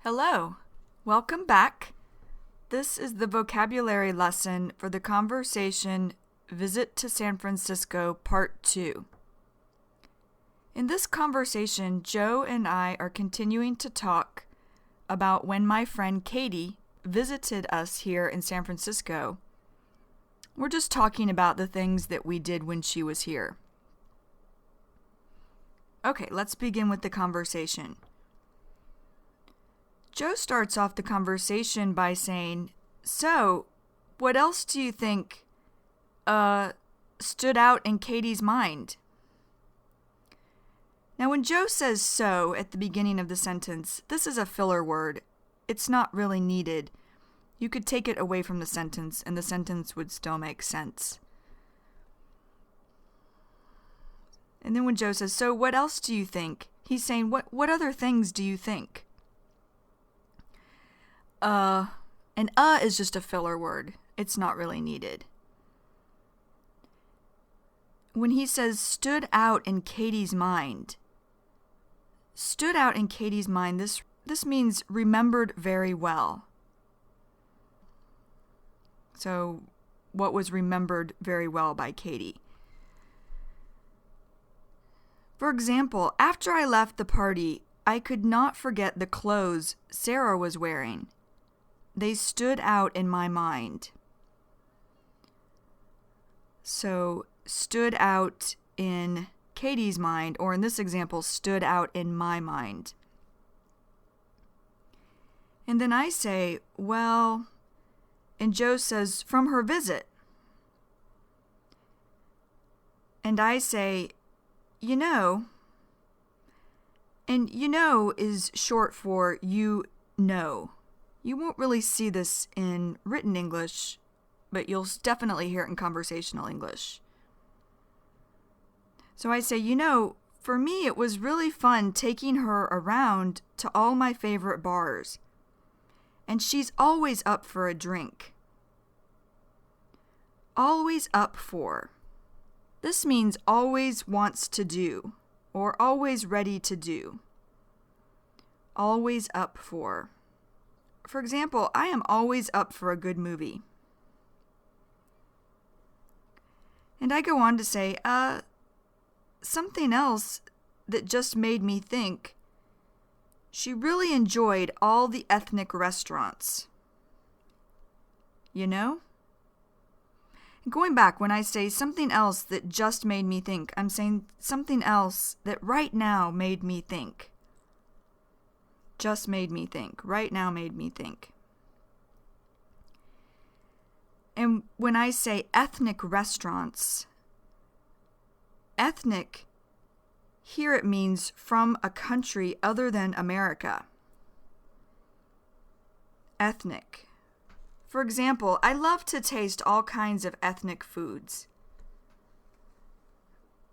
Hello, welcome back. This is the vocabulary lesson for the conversation Visit to San Francisco Part 2. In this conversation, Joe and I are continuing to talk about when my friend Katie visited us here in San Francisco. We're just talking about the things that we did when she was here. Okay, let's begin with the conversation. Joe starts off the conversation by saying, "So, what else do you think stood out in Katie's mind?" Now, when Joe says "so" at the beginning of the sentence, this is a filler word. It's not really needed. You could take it away from the sentence, and the sentence would still make sense. And then when Joe says, "So, what else do you think?" he's saying, what other things do you think? And is just a filler word. It's not really needed. When he says stood out in Katie's mind, stood out in Katie's mind, this means remembered very well. So, what was remembered very well by Katie? For example, after I left the party, I could not forget the clothes Sarah was wearing. They stood out in my mind. So, stood out in Katie's mind, or in this example, stood out in my mind. And then I say, well, and Joe says, from her visit. And I say, you know, and you know is short for you know. You won't really see this in written English, but you'll definitely hear it in conversational English. So I say, you know, for me it was really fun taking her around to all my favorite bars. And she's always up for a drink. Always up for. This means always wants to do, or always ready to do. Always up for. For example, I am always up for a good movie. And I go on to say, something else that just made me think, she really enjoyed all the ethnic restaurants. You know? Going back, when I say something else that just made me think, I'm saying something else that right now made me think. Just made me think. Right now made me think. And when I say ethnic restaurants, ethnic, here it means from a country other than America. Ethnic. For example, I love to taste all kinds of ethnic foods.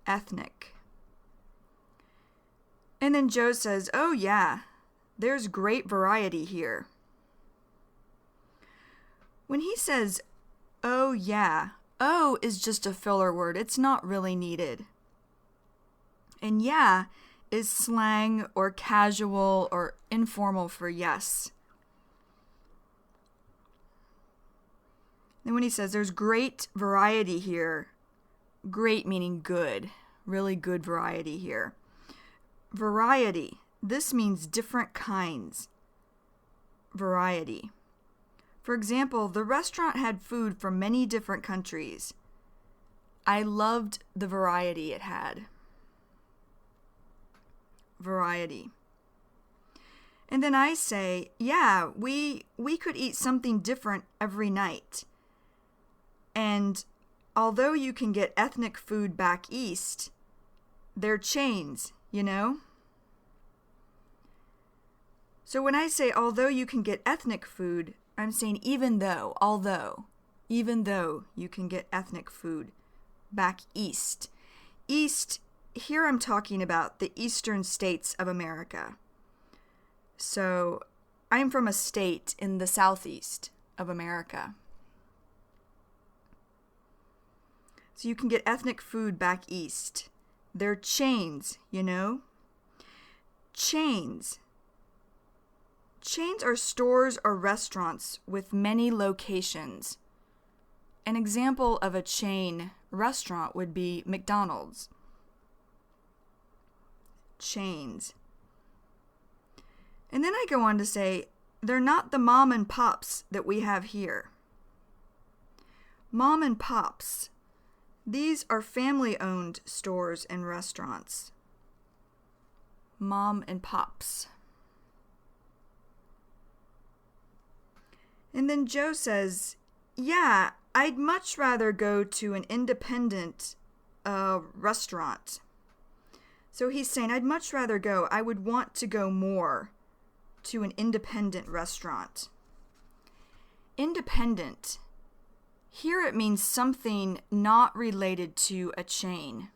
Ethnic. And then Joe says, oh yeah, there's great variety here. When he says, oh yeah, oh is just a filler word. It's not really needed. And yeah is slang or casual or informal for yes. And when he says there's great variety here, great meaning good, really good variety here. Variety, this means different kinds. Variety. For example, the restaurant had food from many different countries. I loved the variety it had. Variety. And then I say, yeah, we could eat something different every night. And although you can get ethnic food back east, they're chains, you know? So when I say although you can get ethnic food, I'm saying even though you can get ethnic food back east. East, here I'm talking about the eastern states of America. So I'm from a state in the southeast of America. So you can get ethnic food back east. They're chains, you know? Chains. Chains are stores or restaurants with many locations. An example of a chain restaurant would be McDonald's. Chains. And then I go on to say, they're not the mom and pops that we have here. Mom and pops. These are family-owned stores and restaurants. Mom and pops. And then Joe says, yeah, I'd much rather go to an independent restaurant. So he's saying, I'd much rather go. I would want to go more to an independent restaurant. Independent. Here it means something not related to a chain.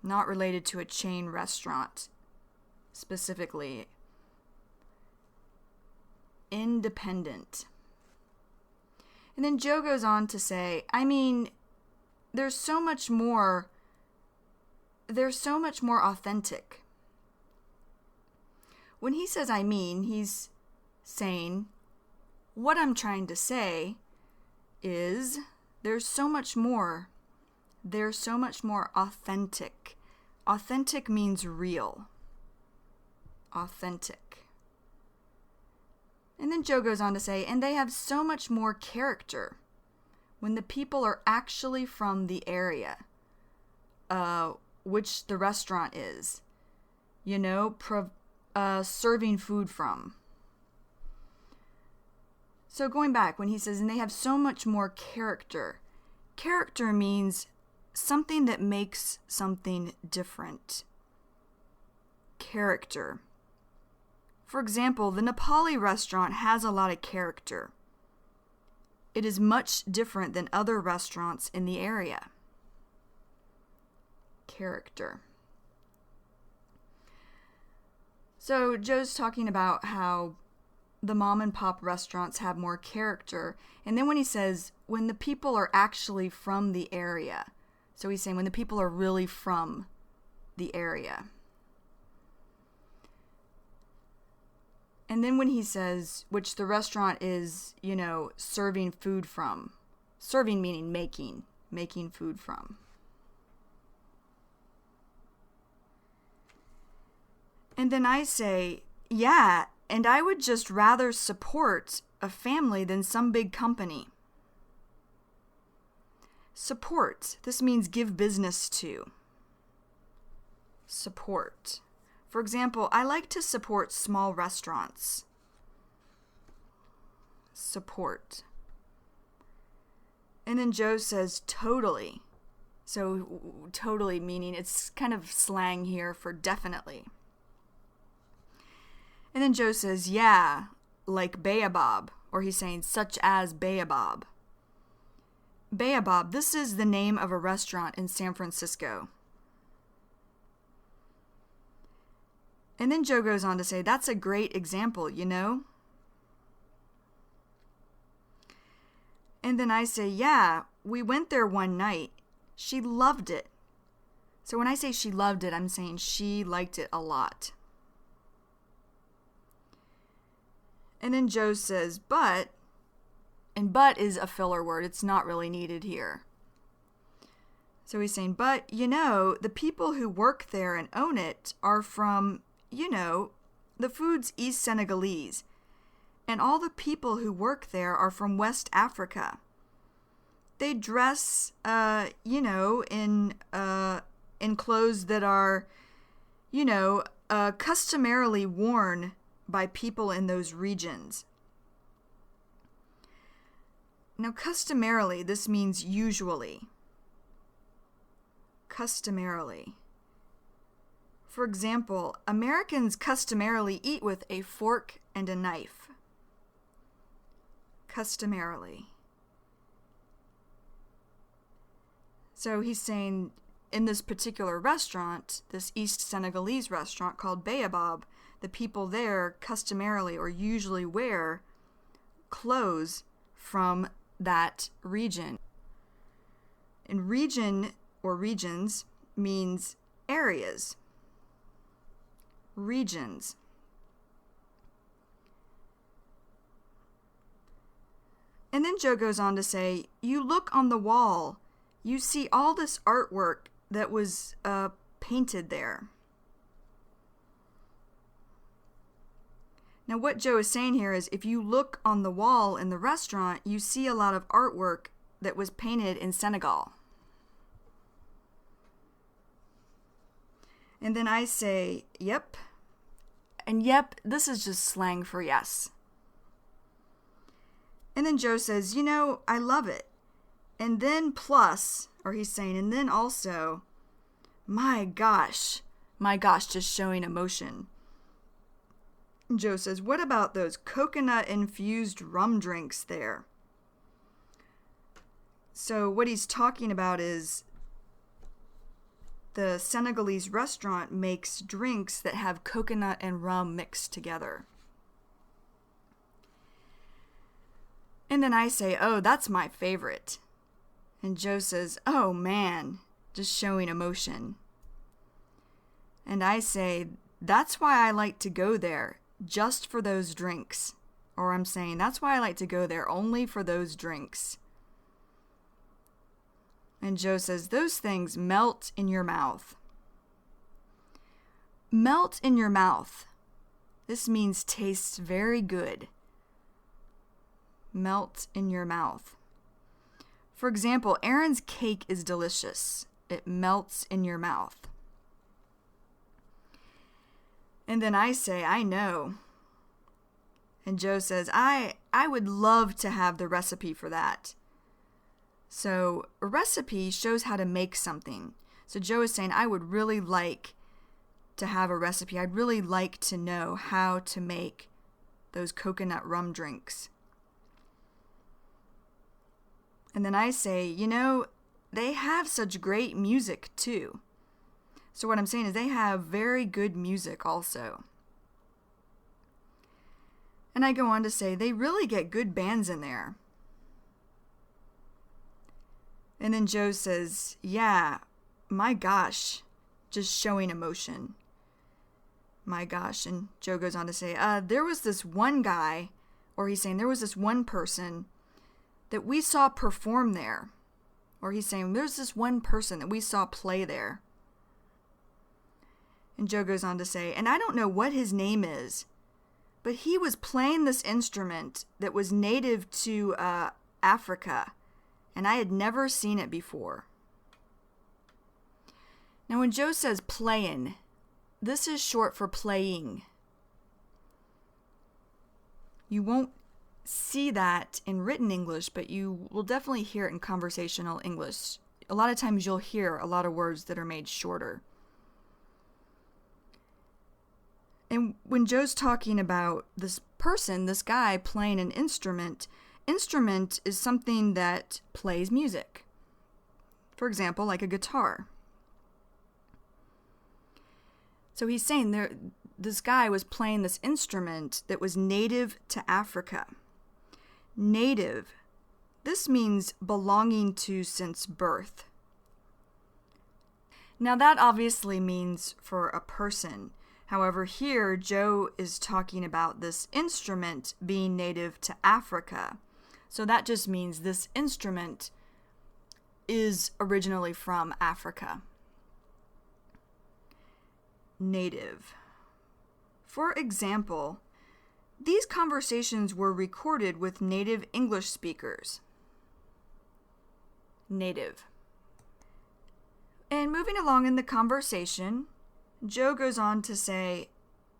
Not related to a chain restaurant, specifically. Independent. And then Joe goes on to say, I mean, there's so much more authentic. When he says I mean, he's saying, what I'm trying to say is there's so much more. There's so much more authentic. Authentic means real. Authentic. And then Joe goes on to say, and they have so much more character when the people are actually from the area, which the restaurant is, serving food from. So going back, when he says, and they have so much more character, character means something that makes something different. Character. For example, the Nepali restaurant has a lot of character. It is much different than other restaurants in the area. Character. So Joe's talking about how the mom and pop restaurants have more character. And then when he says, when the people are actually from the area. So he's saying when the people are really from the area. And then when he says, which the restaurant is, serving food from. Serving meaning making food from. And then I say, yeah, and I would just rather support a family than some big company. Support. This means give business to. Support. For example, I like to support small restaurants. Support. And then Joe says totally. So totally meaning it's kind of slang here for definitely. And then Joe says, yeah, like Baobab, or he's saying such as Baobab. Baobab, this is the name of a restaurant in San Francisco. And then Joe goes on to say, that's a great example, And then I say, yeah, we went there one night. She loved it. So when I say she loved it, I'm saying she liked it a lot. And then Joe says, but, and but is a filler word. It's not really needed here. So he's saying, but, the people who work there and own it are from, the food's East Senegalese. And all the people who work there are from West Africa. They dress, in clothes that are, customarily worn by people in those regions. Now, customarily, this means usually. Customarily. For example, Americans customarily eat with a fork and a knife. Customarily. So he's saying in this particular restaurant, this East Senegalese restaurant called Baobab, the people there customarily or usually wear clothes from that region. And region or regions means areas. Regions. And then Joe goes on to say, you look on the wall, you see all this artwork that was painted there. Now what Joe is saying here is if you look on the wall in the restaurant, you see a lot of artwork that was painted in Senegal. And then I say, yep. And yep, this is just slang for yes. And then Joe says, I love it. And then plus, or he's saying, and then also, my gosh, just showing emotion. Joe says, what about those coconut-infused rum drinks there? So what he's talking about is the Senegalese restaurant makes drinks that have coconut and rum mixed together. And then I say, oh, that's my favorite. And Joe says, oh man, just showing emotion. And I say, that's why I like to go there, just for those drinks. Or I'm saying, that's why I like to go there, only for those drinks. And Joe says, those things melt in your mouth. Melt in your mouth. This means tastes very good. Melt in your mouth. For example, Aaron's cake is delicious. It melts in your mouth. And then I say, I know. And Joe says, I would love to have the recipe for that. So a recipe shows how to make something. So Joe is saying, I would really like to have a recipe. I'd really like to know how to make those coconut rum drinks. And then I say, they have such great music too. So what I'm saying is they have very good music also. And I go on to say, they really get good bands in there. And then Joe says, yeah, my gosh, just showing emotion. My gosh. And Joe goes on to say, there was this one guy, or he's saying there was this one person that we saw perform there. Or he's saying there's this one person that we saw play there. And Joe goes on to say, and I don't know what his name is, but he was playing this instrument that was native to Africa, and I had never seen it before. Now when Joe says playin', this is short for playing. You won't see that in written English, but you will definitely hear it in conversational English. A lot of times you'll hear a lot of words that are made shorter. And when Joe's talking about this person, this guy playing an instrument is something that plays music. For example, like a guitar. So he's saying this guy was playing this instrument that was native to Africa. Native. This means belonging to since birth. Now that obviously means for a person. However, here Joe is talking about this instrument being native to Africa. So that just means this instrument is originally from Africa. Native. For example, these conversations were recorded with native English speakers. Native. And moving along in the conversation, Joe goes on to say,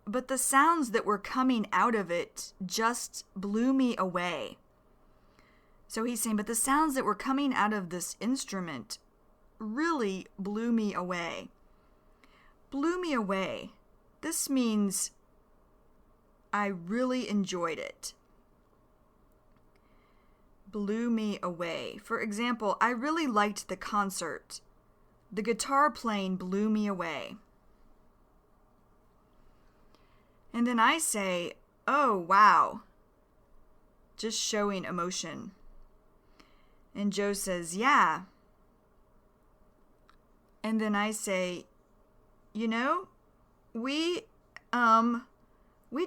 but the sounds that were coming out of it just blew me away. So he's saying, but the sounds that were coming out of this instrument really blew me away. Blew me away. This means I really enjoyed it. Blew me away. For example, I really liked the concert. The guitar playing blew me away. And then I say, oh, wow. Just showing emotion. And Joe says, yeah. And then I say, we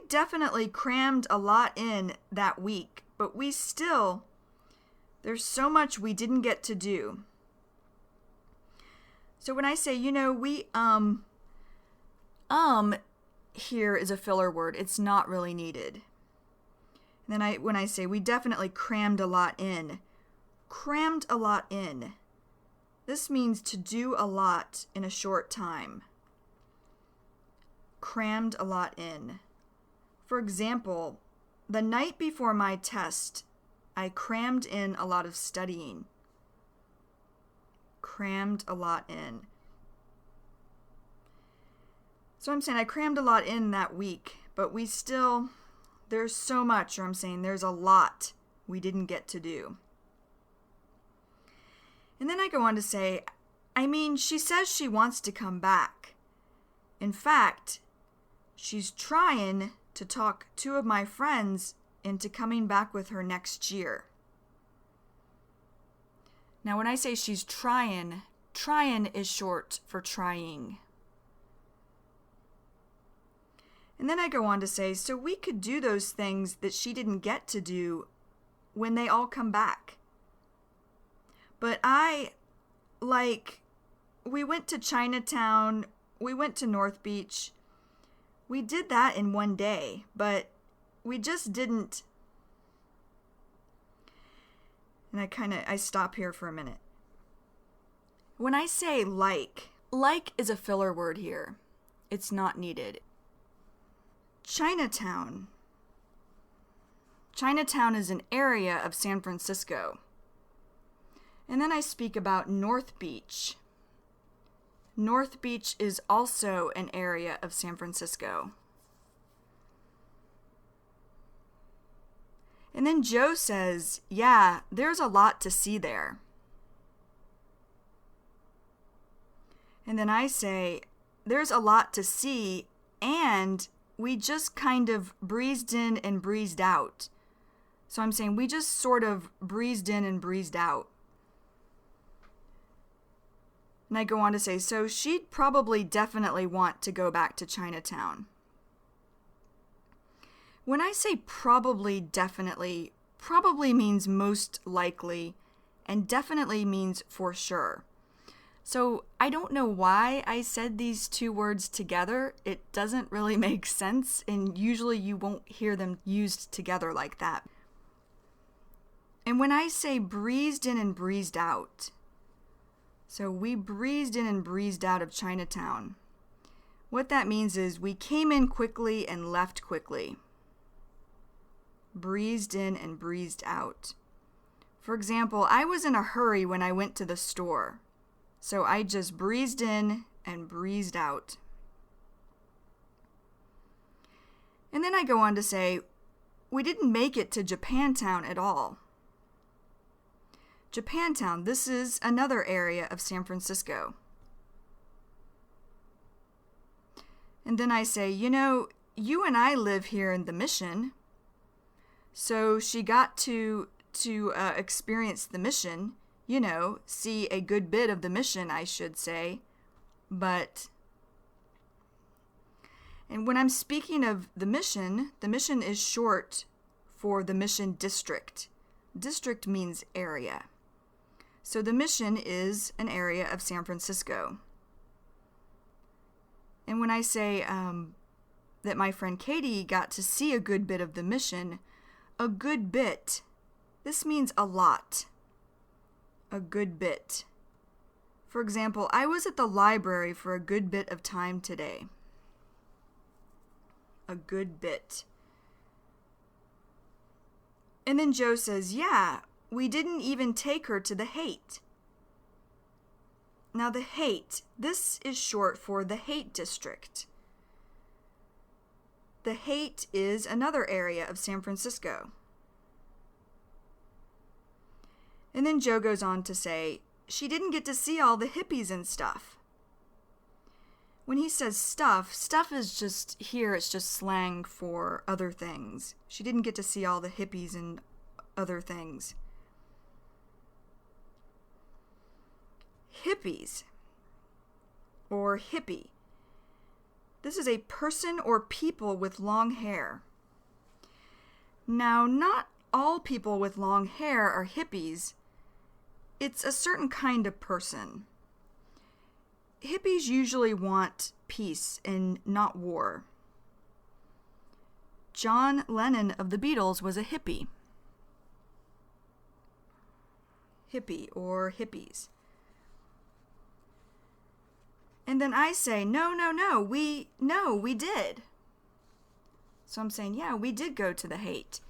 definitely crammed a lot in that week, but we still There's so much we didn't get to do. So when I say, here is a filler word. It's not really needed. And then when I say we definitely crammed a lot in. Crammed a lot in. This means to do a lot in a short time. Crammed a lot in. For example, the night before my test, I crammed in a lot of studying. Crammed a lot in. So I'm saying I crammed a lot in that week, but there's so much, or I'm saying there's a lot we didn't get to do. And then I go on to say, she says she wants to come back. In fact, she's trying to talk two of my friends into coming back with her next year. Now, when I say she's trying is short for trying. And then I go on to say, so we could do those things that she didn't get to do when they all come back. But we went to Chinatown, we went to North Beach. We did that in one day, but we just didn't. And I stop here for a minute. When I say like is a filler word here. It's not needed. Chinatown. Chinatown is an area of San Francisco. And then I speak about North Beach. North Beach is also an area of San Francisco. And then Joe says, yeah, there's a lot to see there. And then I say, there's a lot to see, and we just kind of breezed in and breezed out. So I'm saying we just sort of breezed in and breezed out. And I go on to say, so she'd probably definitely want to go back to Chinatown. When I say probably definitely, probably means most likely, and definitely means for sure. So I don't know why I said these two words together. It doesn't really make sense, and usually you won't hear them used together like that. And when I say breezed in and breezed out, so we breezed in and breezed out of Chinatown. What that means is we came in quickly and left quickly. Breezed in and breezed out. For example, I was in a hurry when I went to the store. So I just breezed in and breezed out. And then I go on to say, we didn't make it to Japantown at all. Japantown, this is another area of San Francisco. And then I say, you and I live here in the Mission. So she got to experience the Mission, see a good bit of the Mission, I should say. And when I'm speaking of the Mission is short for the Mission District. District means area. So the Mission is an area of San Francisco. And when I say that my friend Katie got to see a good bit of the Mission, a good bit, this means a lot. A good bit. For example, I was at the library for a good bit of time today. A good bit. And then Joe says, yeah, we didn't even take her to the Haight. Now the Haight, this is short for the Haight District. The Haight is another area of San Francisco. And then Joe goes on to say, she didn't get to see all the hippies and stuff. When he says stuff is just, here it's just slang for other things. She didn't get to see all the hippies and other things. Hippies, or hippie. This is a person or people with long hair. Now, not all people with long hair are hippies. It's a certain kind of person. Hippies usually want peace and not war. John Lennon of the Beatles was a hippie. Hippie or hippies. And then I say, no, we did. So I'm saying, yeah, we did go to the Haight.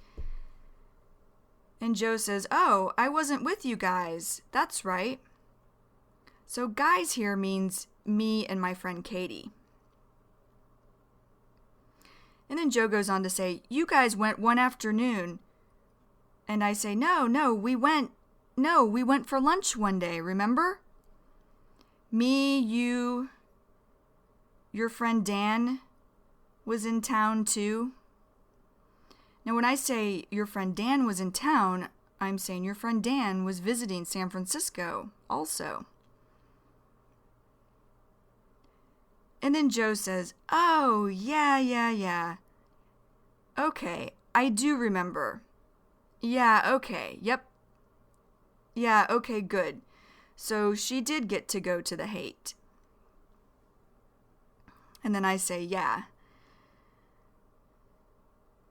And Joe says, oh, I wasn't with you guys. That's right. So guys here means me and my friend Katie. And then Joe goes on to say, you guys went one afternoon. And I say, no, we went for lunch one day, remember? Me, you, your friend Dan was in town too. Now, when I say your friend Dan was in town, I'm saying your friend Dan was visiting San Francisco also. And then Joe says, oh, yeah. Okay, I do remember. Yeah, okay, yep. Yeah, okay, good. So she did get to go to the Haight. And then I say, yeah.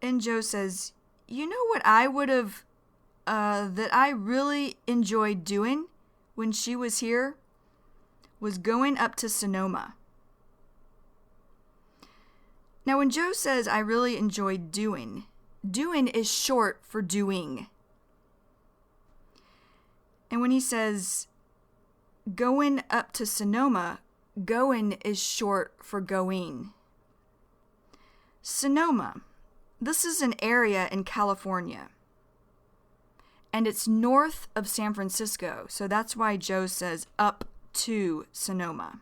And Joe says, you know what I would have, that I really enjoyed doing when she was here? Was going up to Sonoma. Now, when Joe says, I really enjoyed doing is short for doing. And when he says, going up to Sonoma, going is short for going. Sonoma. This is an area in California. And it's north of San Francisco. So that's why Joe says up to Sonoma.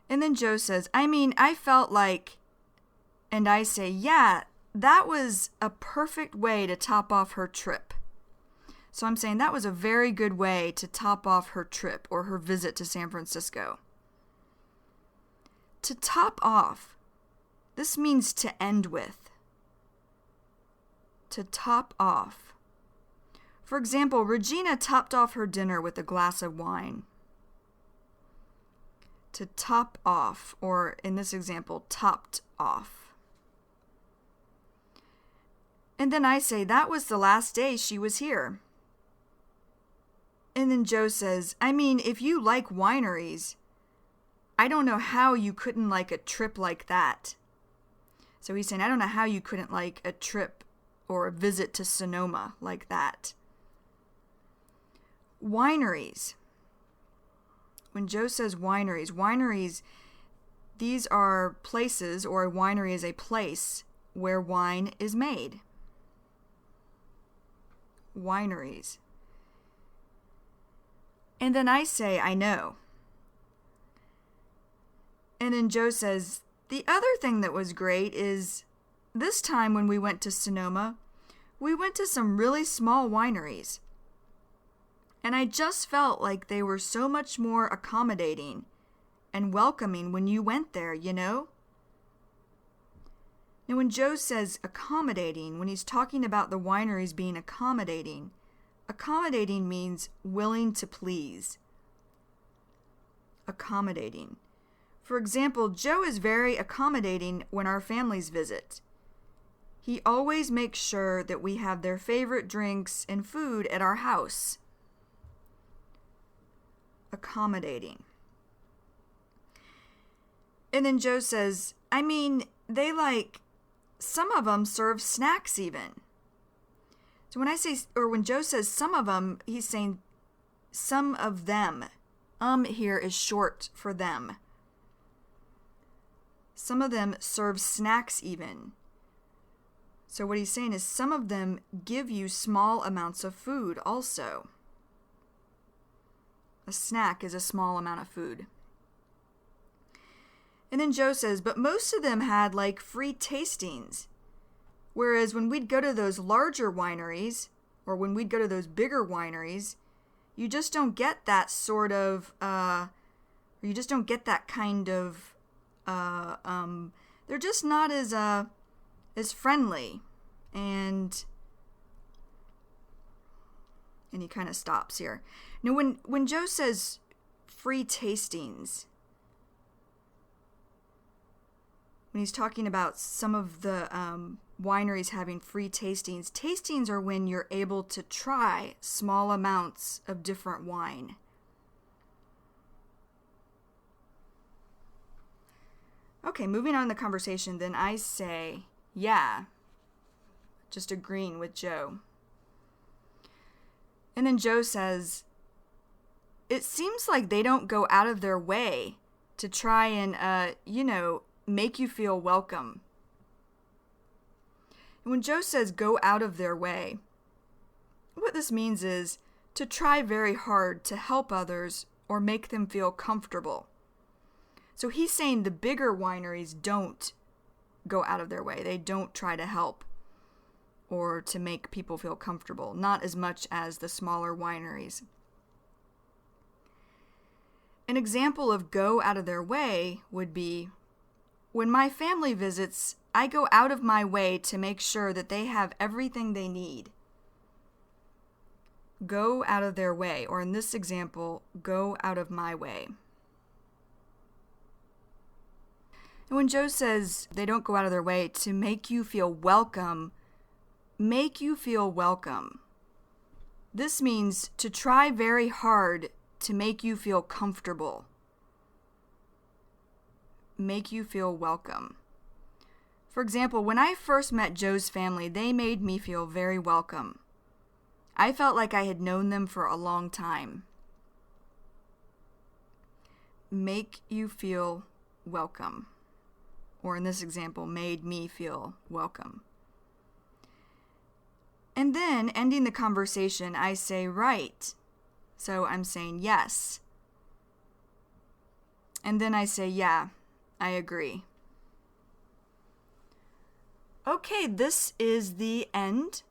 And then Joe says, I felt like, and I say, yeah, that was a perfect way to top off her trip. So I'm saying that was a very good way to top off her trip or her visit to San Francisco. To top off, this means to end with. To top off. For example, Regina topped off her dinner with a glass of wine. To top off, or in this example, topped off. And then I say, that was the last day she was here. And then Joe says, if you like wineries, I don't know how you couldn't like a trip like that. So he's saying, I don't know how you couldn't like a trip or a visit to Sonoma like that. Wineries. When Joe says wineries, these are places, or a winery is a place where wine is made. Wineries. And then I say, I know. And then Joe says, the other thing that was great is this time when we went to Sonoma, we went to some really small wineries. And I just felt like they were so much more accommodating and welcoming when you went there, you know? Now, when Joe says accommodating, when he's talking about the wineries being accommodating means willing to please. Accommodating. For example, Joe is very accommodating when our families visit. He always makes sure that we have their favorite drinks and food at our house. Accommodating. And then Joe says, some of them serve snacks even. So when Joe says some of them, he's saying some of them. Here is short for them. Some of them serve snacks even. So what he's saying is some of them give you small amounts of food also. A snack is a small amount of food. And then Joe says, but most of them had like free tastings. Whereas when we'd go to those larger wineries, or when we'd go to those bigger wineries, you just don't get that sort of, you just don't get that kind of, they're just not as friendly And he kind of stops here. Now, when Joe says free tastings, when he's talking about some of the wineries having free tastings, tastings are when you're able to try small amounts of different wine. Okay, moving on in the conversation, then I say, yeah, just agreeing with Joe. And then Joe says, it seems like they don't go out of their way to try and, make you feel welcome. And when Joe says go out of their way, what this means is to try very hard to help others or make them feel comfortable. So he's saying the bigger wineries don't go out of their way. They don't try to help or to make people feel comfortable, not as much as the smaller wineries. An example of go out of their way would be, when my family visits, I go out of my way to make sure that they have everything they need. Go out of their way, or in this example, go out of my way. And when Joe says they don't go out of their way to make you feel welcome, make you feel welcome. This means to try very hard to make you feel comfortable. Make you feel welcome. For example, when I first met Joe's family, they made me feel very welcome. I felt like I had known them for a long time. Make you feel welcome. Or in this example, made me feel welcome. And then, ending the conversation, I say right. So I'm saying yes. And then I say, yeah, I agree. Okay, this is the end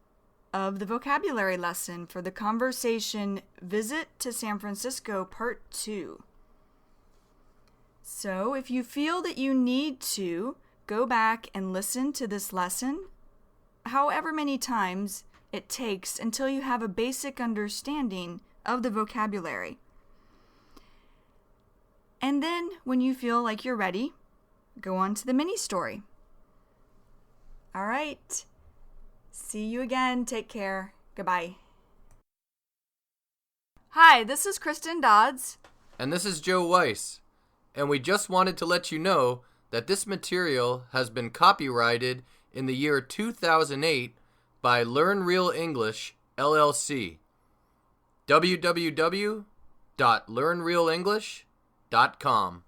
of the vocabulary lesson for the conversation Visit to San Francisco Part 2. So if you feel that you need to, go back and listen to this lesson however many times it takes until you have a basic understanding of the vocabulary. And then when you feel like you're ready, go on to the mini story. All right. See you again. Take care. Goodbye. Hi, this is Kristen Dodds. And this is Joe Weiss. And we just wanted to let you know that this material has been copyrighted in the year 2008 by Learn Real English, LLC. www.learnrealenglish.com